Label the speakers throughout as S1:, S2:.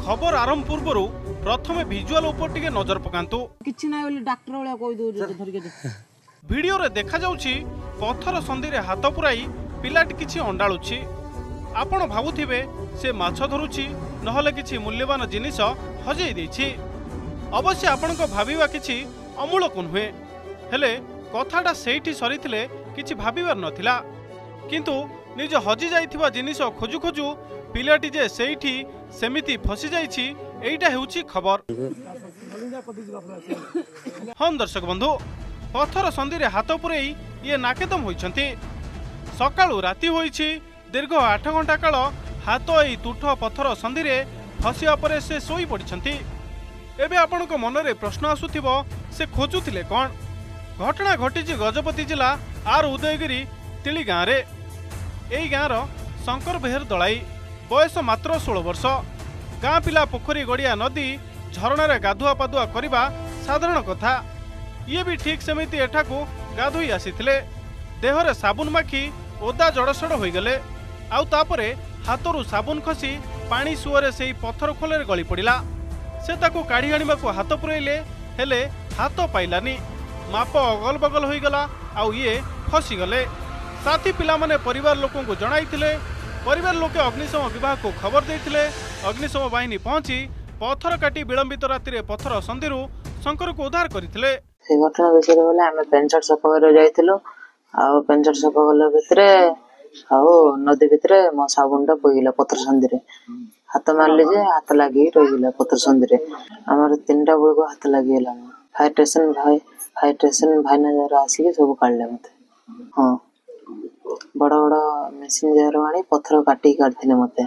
S1: खबर आरंभ पूर्व प्रथमे विजुअल उपर टिके नजर पकांतु।
S2: किछि नै बोली डॉक्टर वाला कोइ दो धरि के
S1: वीडियो रे देखा जाउछि पत्थर संधि रे हाथ पुराई पिलाटी किछि अंडाळुछि। आपण भाबुथिबे से माछ धरुछि नहले किछि मूल्यवान जिनिस हजेई दैछि। अवश्य आपणको भाबिबा किछि अमूलक नुहे, हेले कथाटा सेठी सरीथिले किछि भाबिबार नथिला। किंतु निज हजि जाइथिबा जिनिस खोजु खोजु पिलाटी जे सेठी सेमिति फसी जाइछि एइटा हेउछि खबर। हम दर्शक बंधु, पत्थर संधि रे हाथ पुरेई ये नाकेदम होइछंती। सकाळु राति होइछि, दीर्घ 8 घंटा काल हाथ एई तुठ पत्थर संधि रे फसिया परे से सोई पड़िछंती। एबे आपणको मनरे प्रश्न आसुथिबो से खोजुथिले कोन? घटना घटिछि गजपति जिला आर उदयगिरी तिली गाँव रे। एई गाँवर शंकर बेहर दलाई, बयस मात्र 16 वर्ष। गाँ पिला पोखरी गड़िया नदी झरणार गाधुआ पाधुआ करवा साधारण कथा। ये भी ठीक सेमिति एठाकू गाधोई आसीथिले। देहरे साबुन माखी ओदा जड़सड़ होईगले। आउ तापरे हाथरू साबुन खसी पानी सुअरे सेई पत्थर खोलरे गली पड़िला। से ताकू काढ़ी आनिबाकू हाथ पुरैले, हेले हाथ पाइलानी। माप अगल बगल होईगला। आउ ये फसीगले। साथी पिला माने परिवार लोकों को जणाइथिले। परिवार लोके अग्निशम विभाग को खबर देइथिले। अग्निशम बाहिनी पहुंची पत्थर काटी विलंबित राति रे पत्थर संधिरू शंकर को उद्धार करथिले।
S3: से घटना विषय रे बोले हमें पेंचर सफा करे जाइथिलो। आ पेंचर सफा गला भितरे आउ नदी भितरे मो साबुनटा पइला पत्थर संधि रे। हाथ मारले जे हाथ लागी रहिला पत्थर संधि रे। हमर 3टा बेल को हाथ लागिला। फायर स्टेशन भाई ना जरा आसी के सब काढले मते। हां बड़ा बड़ा मेसिन जरा आनी पत्थर काटी काढथिले मते।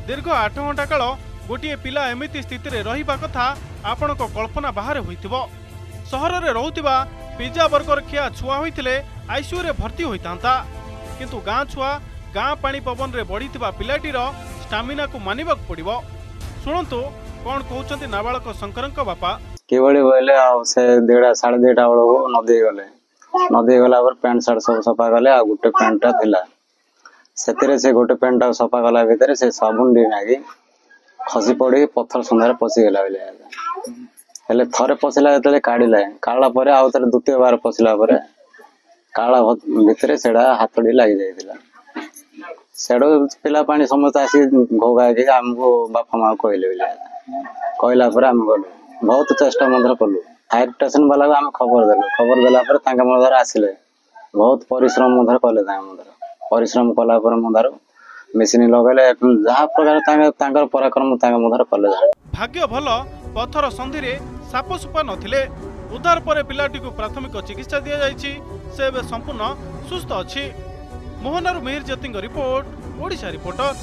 S1: दीर्घ 8 घंटा काल गोटे पिला एमिति स्थिति रे रहिबा कथा आपणको कल्पना बाहर होइथिबो। सहर रे रहउतिबा पिज्जा बर्गर खिया छुआ होइथिले आईसीयू रे भर्ती होइतांता। किंतु गाँ छुआ गाँ पानी पवन रे बढ़ीथिबा पिलाटीर स्टामिना को मानिबाक पड़िबो। सुनंतु कोन कहउचंती नाबालक शंकरଙ୍କ बापा।
S4: केवली बोले आ से 1:30 2:30 बेलको नदी गला पर पैंट शर्ट सब सफा कले। आ गुटे पैंटा थिला सेतिरे से गोटे पैंट सफा कला भितर से साबुन डी नागी खसी पड़ी पत्थर संधार पसी गला बेले। हेले थरे पसिला जतले काढिला काढला परे आ उतरे द्वितीय बार पसिला परे काळा भितरे सेडा हाथडी लागि जायतिला। सेडो पिला पानी समस्त आसी घोगा के हमको बापा मां कहले बेले। कहला परे हम गलो बहुत चेष्टा मंत्र कलु। फायर स्टेशन वाला को हम खबर देला पर तांका मधर आसिले। बहुत परिश्रम मधर कले। तांका मधर परिश्रम कला पर मधर मेसिन लगले जहा प्रकार तांकर पराक्रम तांका मधर कले।
S1: भाग्य भल पत्थर संधि रे साप सुपा नथिले। उद्धार परे पिलाटी को प्राथमिक चिकित्सा दिया जायछि। से एबे संपूर्ण सुस्थ अछि। मोहनर मेहर ज्योतिंग रिपोर्ट, ओडिशा रिपोर्टर।